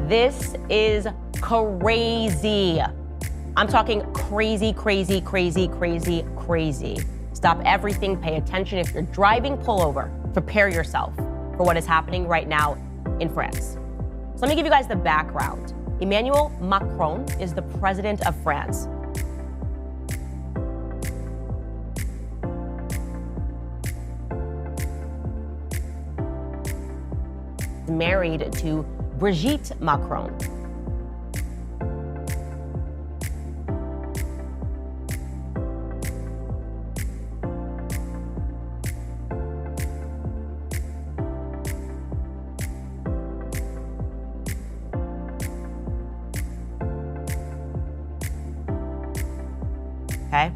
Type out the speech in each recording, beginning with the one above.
This is crazy. I'm talking crazy, crazy, crazy, crazy, crazy. Stop everything, pay attention. If you're driving, pull over. Prepare yourself for what is happening right now in France. So let me give you guys the background. Emmanuel Macron is the president of France. Married to Bridget Macron. Okay?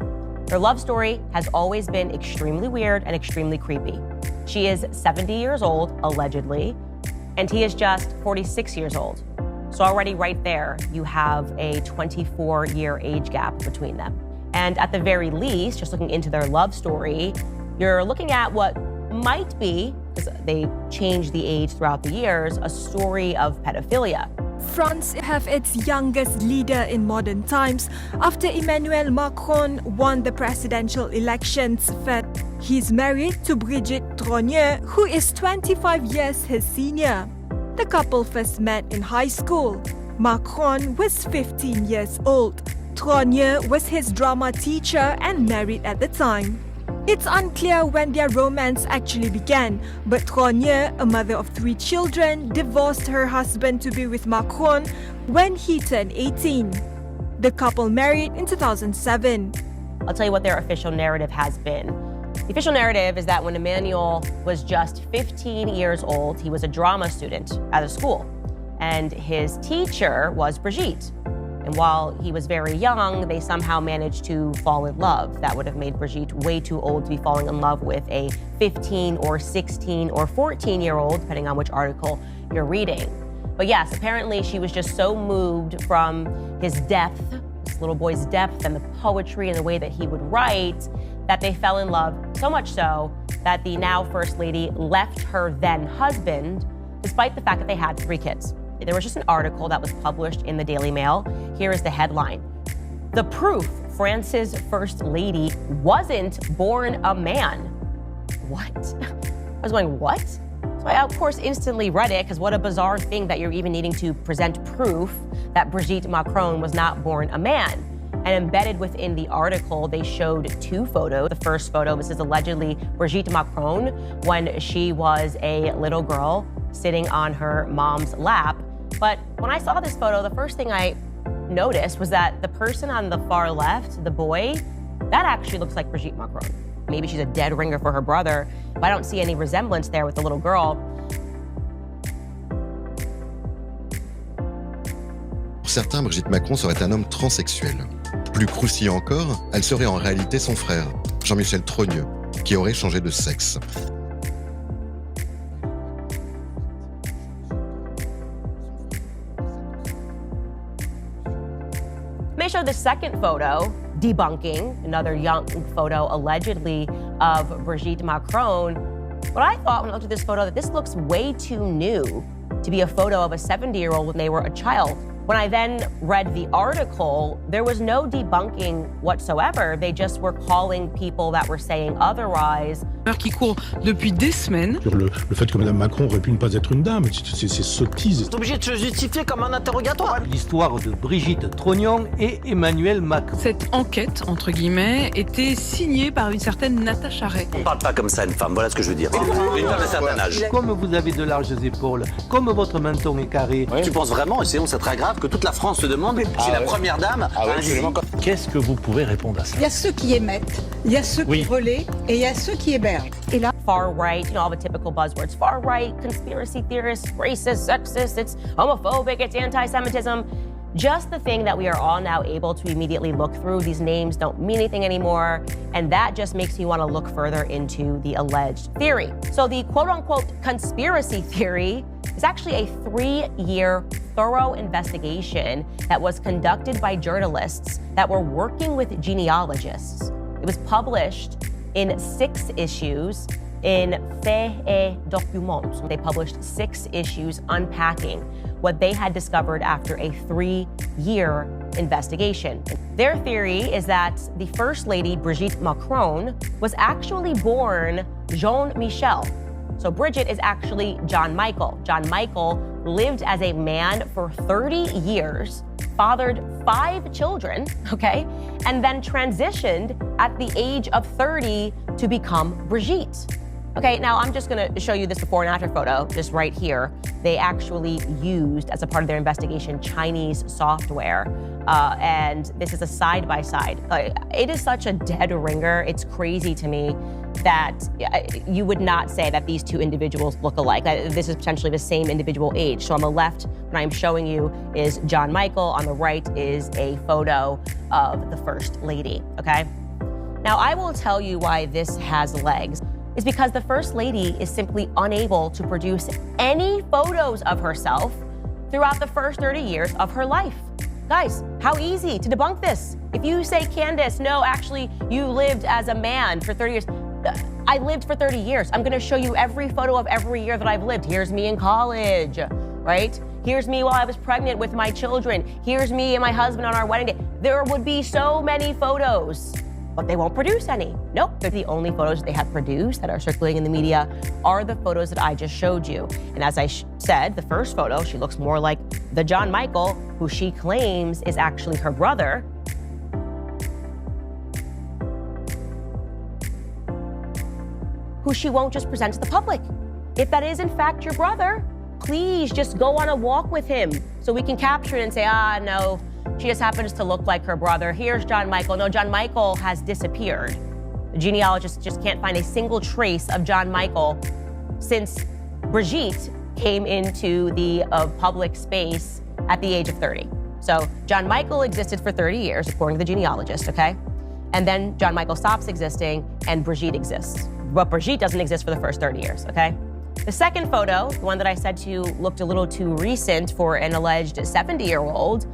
Her love story has always been extremely weird and extremely creepy. She is 70 years old, allegedly, and he is just 46 years old. So already right there, you have a 24-year age gap between them. And at the very least, just looking into their love story, you're looking at what might be, because they changed the age throughout the years, a story of pedophilia. France have its youngest leader in modern times after Emmanuel Macron won the presidential elections. He's married to Bridget, who is 25 years his senior. The couple first met in high school. Macron was 15 years old. Tronier was his drama teacher and married at the time. It's unclear when their romance actually began, but Tronier, a mother of 3 children, divorced her husband to be with Macron when he turned 18. The couple married in 2007. I'll tell you what their official narrative has been. The official narrative is that when Emmanuel was just 15 years old, he was a drama student at a school, and his teacher was Brigitte. And while he was very young, they somehow managed to fall in love. That would have made Brigitte way too old to be falling in love with a 15 or 16 or 14-year-old, depending on which article you're reading. But yes, apparently she was just so moved from his depth, this little boy's depth and the poetry and the way that he would write, that they fell in love, so much so that the now First Lady left her then husband, despite the fact that they had 3 kids. There was just an article that was published in the Daily Mail. Here is the headline. The proof France's First Lady wasn't born a man. What? I was going, what? So I, of course, instantly read it, because what a bizarre thing that you're even needing to present proof that Brigitte Macron was not born a man. And embedded within the article, they showed 2 photos. The first photo, this is allegedly Brigitte Macron when she was a little girl sitting on her mom's lap. But when I saw this photo, the first thing I noticed was that the person on the far left, the boy, that actually looks like Brigitte Macron. Maybe she's a dead ringer for her brother, but I don't see any resemblance there with the little girl. Pour certains, Brigitte Macron serait un homme transsexuel. Plus croustillant encore, elle serait en réalité son frère, Jean-Michel Tronier, qui aurait changé de sexe. They showed the second photo, debunking another young photo allegedly of Brigitte Macron. But I thought when I looked at this photo that this looks way too new to be a photo of a 70-year-old when they were a child. When I then read the article, there was no debunking whatsoever. They just were calling people that were saying otherwise. Qui court depuis des semaines. Sur le fait que Mme Macron aurait pu ne pas être une dame, c'est sottise. C'est obligé de se justifier comme un interrogatoire. L'histoire de Brigitte Trognon et Emmanuel Macron. Cette enquête, entre guillemets, était signée par une certaine Natacha Ray. On ne parle pas comme ça une femme, voilà ce que je veux dire. Une femme d'un certain âge. Comme vous avez de larges épaules, comme votre menton est carré. Ouais. Tu penses vraiment, et c'est très grave, que toute la France se demande si la première dame a un... Qu'est-ce que vous pouvez répondre à ça? Il y a ceux qui émettent, il y a ceux qui relaient et il y a ceux qui hébergent. Et là, far right, you know, all the typical buzzwords. Far right, conspiracy theorists, racist, sexist, it's homophobic, it's anti-Semitism. Just the thing that we are all now able to immediately look through. These names don't mean anything anymore. And that just makes me want to look further into the alleged theory. So the quote-unquote conspiracy theory is actually a 3-year thorough investigation that was conducted by journalists that were working with genealogists. It was published in 6 issues In Faits et Documents, they published 6 issues unpacking what they had discovered after a 3-year investigation. Their theory is that the First Lady, Brigitte Macron, was actually born Jean-Michel. So Bridget is actually John Michael. John Michael lived as a man for 30 years, fathered 5 children, okay, and then transitioned at the age of 30 to become Brigitte. Okay, now I'm just gonna show you this before and after photo, just right here. They actually used, as a part of their investigation, Chinese software. And this is a side-by-side. It is such a dead ringer. It's crazy to me that you would not say that these 2 individuals look alike. This is potentially the same individual age. So on the left, what I'm showing you is John Michael. On the right is a photo of the First Lady, okay? Now, I will tell you why this has legs. Is because the First Lady is simply unable to produce any photos of herself throughout the first 30 years of her life. Guys, how easy to debunk this? If you say, Candace, no, actually, you lived as a man for 30 years. I lived for 30 years. I'm gonna show you every photo of every year that I've lived. Here's me in college, right? Here's me while I was pregnant with my children. Here's me and my husband on our wedding day. There would be so many photos, but they won't produce any. Nope, they're the only photos they have produced that are circulating in the media are the photos that I just showed you. And as I said, the first photo, she looks more like the John Michael, who she claims is actually her brother. Who she won't just present to the public. If that is in fact your brother, please just go on a walk with him so we can capture it and say, no, she just happens to look like her brother. Here's John Michael. No, John Michael has disappeared. The genealogists just can't find a single trace of John Michael since Brigitte came into the public space at the age of 30. So John Michael existed for 30 years, according to the genealogist, okay? And then John Michael stops existing and Brigitte exists. But Brigitte doesn't exist for the first 30 years, okay? The second photo, the one that I said to you looked a little too recent for an alleged 70-year-old,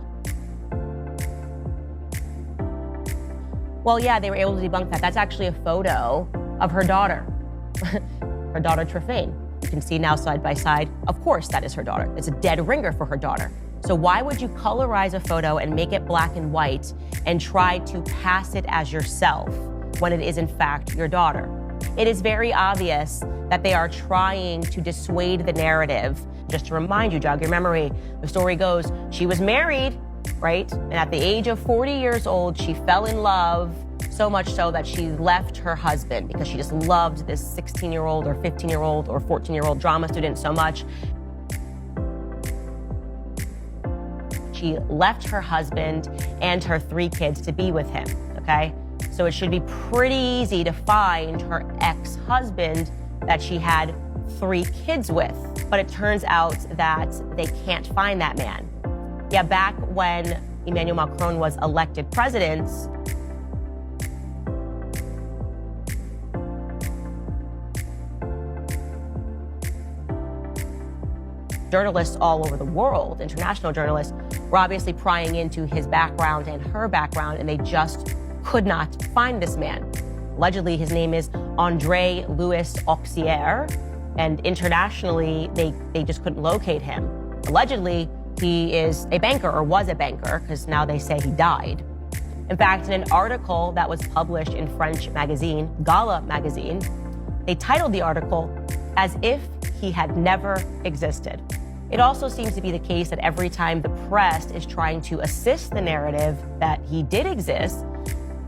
well, yeah, they were able to debunk that. That's actually a photo of her daughter, her daughter Trefane. You can see now side by side, of course that is her daughter. It's a dead ringer for her daughter. So why would you colorize a photo and make it black and white and try to pass it as yourself when it is in fact your daughter? It is very obvious that they are trying to dissuade the narrative. Just to remind you, jog your memory, the story goes, she was married, right? And at the age of 40 years old, she fell in love, so much so that she left her husband because she just loved this 16-year-old or 15-year-old or 14-year-old drama student so much. She left her husband and her 3 kids to be with him, okay? So it should be pretty easy to find her ex-husband that she had 3 kids with. But it turns out that they can't find that man. Yeah, back when Emmanuel Macron was elected president, journalists all over the world, international journalists, were obviously prying into his background and her background, and they just could not find this man. Allegedly, his name is André Louis Auxier, and internationally, they just couldn't locate him. Allegedly, he is a banker, or was a banker, because now they say he died. In fact, in an article that was published in French magazine, Gala magazine, they titled the article as if he had never existed. It also seems to be the case that every time the press is trying to assist the narrative that he did exist,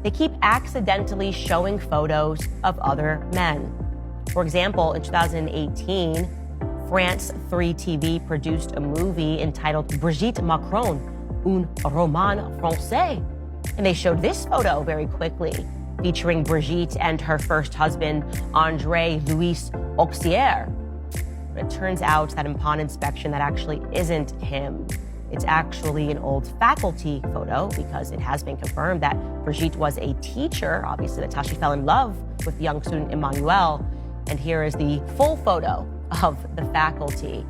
they keep accidentally showing photos of other men. For example, in 2018, France 3 TV produced a movie entitled Brigitte Macron, un roman français. And they showed this photo very quickly, featuring Brigitte and her first husband, André Louis Auxier. But it turns out that upon inspection, that actually isn't him. It's actually an old faculty photo because it has been confirmed that Brigitte was a teacher. Obviously, that's how she fell in love with the young student Emmanuel. And here is the full photo of the faculty.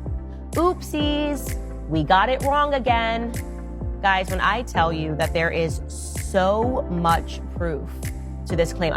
Oopsies, we got it wrong again. Guys, when I tell you that there is so much proof to this claim,